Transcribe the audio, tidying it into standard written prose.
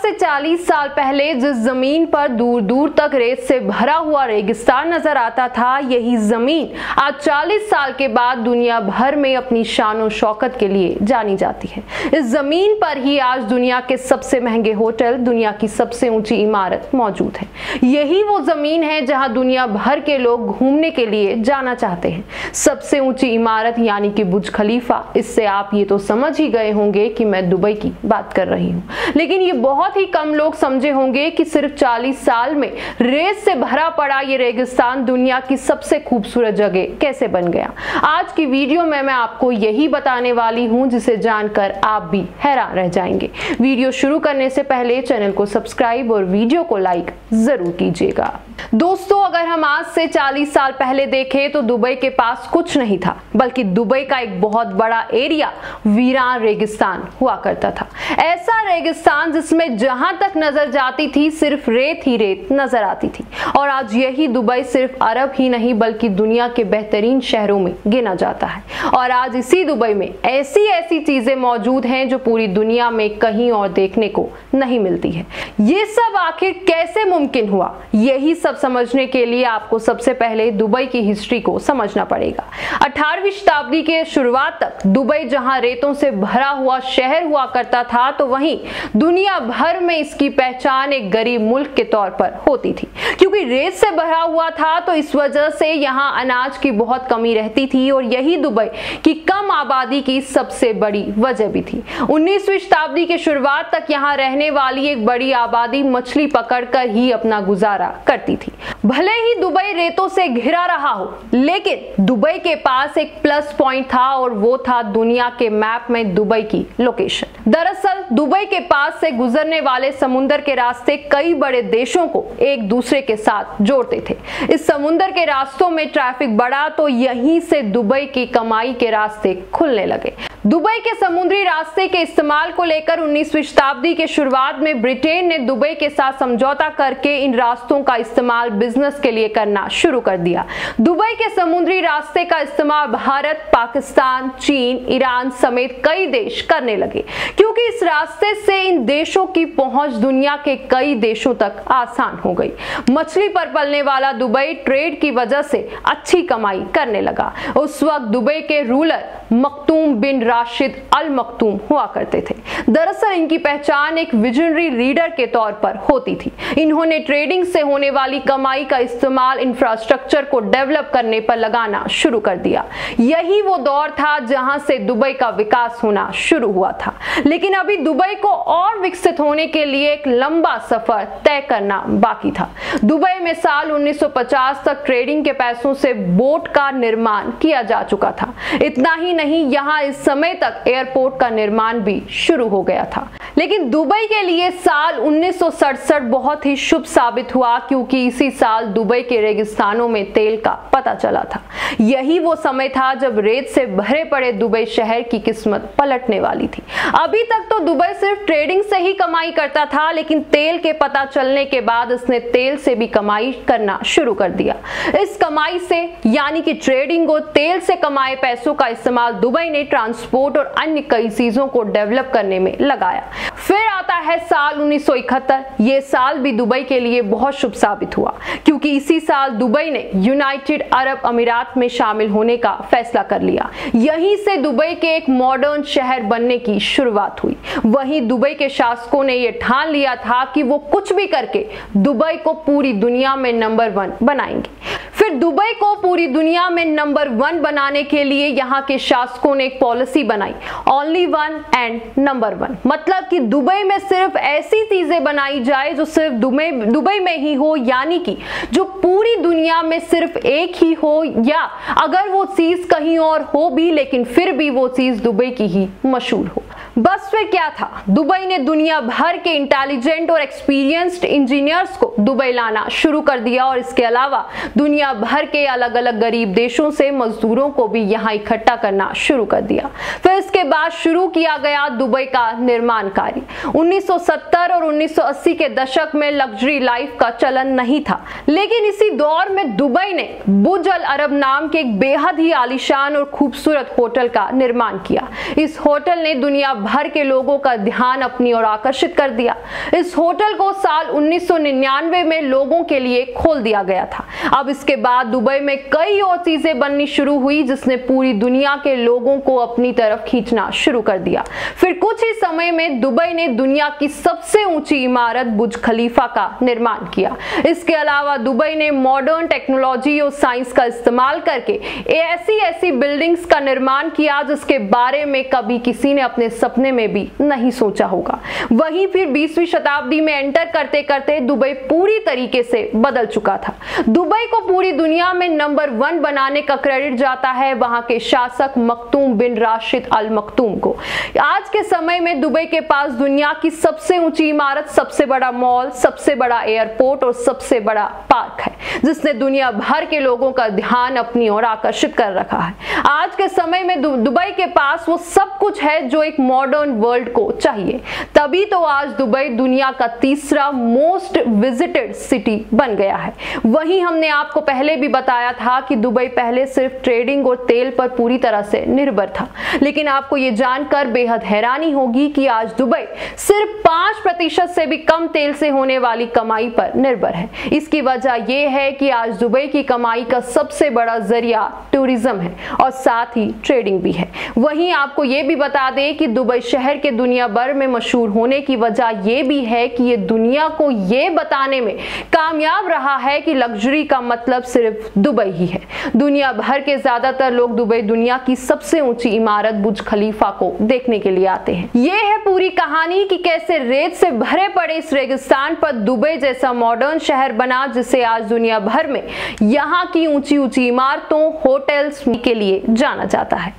से 40 साल पहले जिस जमीन पर दूर दूर तक रेत से भरा हुआ रेगिस्तान नजर आता था, यही जमीन आज 40 साल के बाद दुनिया भर में अपनी शान और शौकत के लिए जानी जाती है। इस जमीन पर ही आज दुनिया के सबसे महंगे होटल, दुनिया की सबसे ऊंची इमारत मौजूद है। यही वो जमीन है जहां दुनिया भर के लोग घूमने के लिए जाना चाहते हैं। सबसे ऊंची इमारत यानी कि बुर्ज खलीफा। इससे आप ये तो समझ ही गए होंगे कि मैं दुबई की बात कर रही हूँ, लेकिन ये बहुत ही कम लोग समझे होंगे कि सिर्फ 40 साल में रेत से भरा पड़ा ये रेगिस्तान दुनिया की सबसे खूबसूरत जगह कैसे बन गया। आज की वीडियो में मैं आपको यही बताने वाली हूं, जिसे जानकर आप भी हैरान रह जाएंगे। वीडियो शुरू करने से पहले चैनल को सब्सक्राइब और वीडियो को लाइक जरूर कीजिएगा। दोस्तों, अगर हम आज से 40 साल पहले देखें तो दुबई के पास कुछ नहीं था, बल्कि दुबई का एक बहुत बड़ा एरिया वीरान रेगिस्तान हुआ करता था। ऐसा रेगिस्तान जिसमें जहां तक नजर जाती थी सिर्फ रेत ही रेत नजर आती थी। और आज यही दुबई सिर्फ अरब ही नहीं बल्कि दुनिया के बेहतरीन शहरों में गिना जाता है। और आज इसी दुबई में ऐसी ऐसी चीजें मौजूद हैं जो पूरी दुनिया में कहीं और देखने को नहीं मिलती है। ये सब आखिर कैसे मुमकिन हुआ, यही सब समझने के लिए आपको सबसे पहले दुबई की हिस्ट्री को समझना पड़ेगा। 18वीं शताब्दी के शुरुआत तक दुबई जहां रेतों से भरा हुआ शहर हुआ करता था, तो वहीं दुनिया भर में इसकी पहचान एक गरीब मुल्क के तौर पर होती थी। क्योंकि रेत से भरा हुआ था तो इस वजह से यहाँ अनाज की बहुत कमी रहती थी और यही दुबई की कम आबादी की सबसे बड़ी वजह भी थी। 19वीं शताब्दी के शुरुआत तक यहाँ रहने वाली एक बड़ी आबादी मछली पकड़कर ही अपना गुजारा करती थी। भले ही दुबई रेतों से घिरा रहा हो, लेकिन दुबई के पास एक प्लस पॉइंट था और वो था दुनिया के मैप में दुबई की लोकेशन। दरअसल दुबई के पास से गुजरने वाले समुद्र के रास्ते कई बड़े देशों को एक दूसरे के साथ जोड़ते थे। इस समुद्र के रास्तों में ट्रैफिक बढ़ा तो यहीं से दुबई की कमाई के रास्ते खुलने लगे। दुबई के समुद्री रास्ते के इस्तेमाल को लेकर 19वीं शताब्दी के शुरुआत में ब्रिटेन ने दुबई के साथ समझौता करके इन रास्तों का इस्तेमाल बिजनेस के लिए करना शुरू कर दिया। दुबई के समुद्री रास्ते का इस्तेमाल भारत, पाकिस्तान, चीन, ईरान समेत कई देश करने लगे, क्योंकि इस रास्ते से इन देशों की पहुंच दुनिया के कई देशों तक आसान हो गई। मछली पर पलने वाला दुबई ट्रेड की वजह से अच्छी कमाई करने लगा। उस वक्त दुबई के रूलर मखदूम बिन राशिद अल मखदूम हुआ करते थे। दरअसल इनकी पहचान एक विजनरी लीडर के तौर पर होती थी। इन्होंने ट्रेडिंग से होने वाली कमाई का इस्तेमाल इंफ्रास्ट्रक्चर को डेवलप करने पर लगाना शुरू कर दिया। यही वो दौर था जहां से दुबई का विकास होना शुरू हुआ था। लेकिन अभी दुबई को और विकसित होने के लिए एक लंबा सफर तय करना बाकी था। दुबई में साल 1950 तक ट्रेडिंग के पैसों से बोट का निर्माण किया जा चुका था। इतना ही नहीं, यहाँ इस समय तक एयरपोर्ट का निर्माण भी शुरू हो गया था। लेकिन दुबई के लिए साल 1967 बहुत ही शुभ साबित हुआ, क्योंकि इसी साल दुबई के रेगिस्तानों में तेल का पता चला था। यही वो समय था जब रेत से भरे पड़े दुबई शहर की किस्मत पलटने वाली थी। अभी तक तो दुबई सिर्फ ट्रेडिंग से ही कमाई करता था, लेकिन तेल के पता चलने के बाद इसने तेल से भी कमाई करना शुरू कर दिया। इस कमाई से यानी कि ट्रेडिंग और तेल से कमाए पैसों का इस्तेमाल दुबई ने ट्रांसपोर्ट और अन्य कई चीजों को डेवलप करने में लगाया। फिर आता है साल 1971। ये साल भी दुबई के लिए बहुत शुभ साबित हुआ, क्योंकि इसी साल दुबई ने यूनाइटेड अरब अमीरात में शामिल होने का फैसला कर लिया। यहीं से दुबई के एक मॉडर्न शहर बनने की शुरुआत हुई। वहीं दुबई के शासकों ने यह ठान लिया था कि वो कुछ भी करके दुबई को पूरी दुनिया में नंबर 1 बनाएंगे। फिर दुबई को पूरी दुनिया में नंबर 1 बनाने के लिए यहाँ के शासकों ने एक पॉलिसी बनाई, ओनली 1 एंड नंबर 1। मतलब कि दुबई में सिर्फ ऐसी चीजें बनाई जाए जो सिर्फ दुबई में ही हो, यानी कि जो पूरी दुनिया में सिर्फ एक ही हो, या अगर वो चीज कहीं और हो भी लेकिन फिर भी वो चीज दुबई की ही मशहूर हो। बस फिर क्या था, दुबई ने दुनिया भर के इंटेलिजेंट और एक्सपीरियंस्ड इंजीनियर्स को दुबई लाना शुरू कर दिया और इसके अलावा दुनिया भर के अलग अलग गरीब देशों से मजदूरों को भी यहाँ इकट्ठा करना शुरू कर दिया। फिर इसके बाद शुरू किया गया दुबई का निर्माण कार्य। 1970 और 1980 के दशक में लग्जरी लाइफ का चलन नहीं था, लेकिन इसी दौर में दुबई ने बुर्ज अल अरब नाम के एक बेहद ही आलीशान और खूबसूरत होटल का निर्माण किया। इस होटल ने दुनिया भर के लोगों का ध्यान अपनी ओर आकर्षित कर दिया। इस होटल को साल 1999 में लोगों के लिए खोल दिया गया था। अब इसके बाद दुबई में कई और चीजें बननी शुरू हुई जिसने पूरी दुनिया के लोगों को अपनी तरफ खींचना शुरू कर दिया। फिर कुछ ही समय में दुबई ने दुनिया की सबसे ऊंची इमारत बुर्ज खलीफा का निर्माण किया। इसके अलावा दुबई ने मॉडर्न टेक्नोलॉजी और साइंस का इस्तेमाल करके ऐसी बिल्डिंग्स का निर्माण किया जिसके बारे में कभी किसी ने अपने सपने में भी नहीं सोचा होगा। वहीं फिर 20वीं शताब्दी में एंटर करते करते दुबई पूरी तरीके से बदल चुका था। दुबई को पूरी दुनिया में नंबर 1 बनाने का क्रेडिट जाता है वहां के शासक मखदूम बिन राशिद अल मखदूम को। आज के समय में दुबई के पास दुनिया की सबसे ऊंची इमारत, सबसे बड़ा मॉल, सबसे बड़ा एयरपोर्ट और सबसे बड़ा पार्क है जिसने दुनिया भर के लोगों का ध्यान अपनी ओर आकर्षित कर रखा है। आज के समय में दुबई के पास वो सब कुछ है जो एक मॉडर्न वर्ल्ड को चाहिए। तभी तो आज दुबई दुनिया का तीसरा मोस्ट विजिटेड सिटी बन गया है। वहीं हमने आपको पहले भी बताया था कि दुबई पहले सिर्फ ट्रेडिंग और तेल पर पूरी तरह से निर्भर था, लेकिन आपको ये जानकर बेहद हैरानी होगी कि आज दुबई सिर्फ 5% से भी कम तेल से होने वाली कमाई पर निर्भर है। इसकी वजह यह है कि आज दुबई की कमाई का सबसे बड़ा जरिया टूरिज्म है और साथ ही ट्रेडिंग भी है। वहीं आपको ये भी बता दें कि दुबई शहर के दुनिया भर में मशहूर होने की वजह यह भी है कि ये दुनिया को ये बताने में कामयाब रहा है कि लग्जरी का मतलब सिर्फ दुबई ही है। दुनिया भर के ज्यादातर लोग दुबई दुनिया की सबसे ऊंची इमारत बुर्ज खलीफा को देखने के लिए आते हैं। ये है पूरी कहानी कि कैसे रेत से भरे पड़े इस रेगिस्तान पर दुबई जैसा मॉडर्न शहर बना जिसे आज दुनिया भर में यहाँ की ऊंची ऊंची इमारतों, होटल्स के लिए जाना जाता है।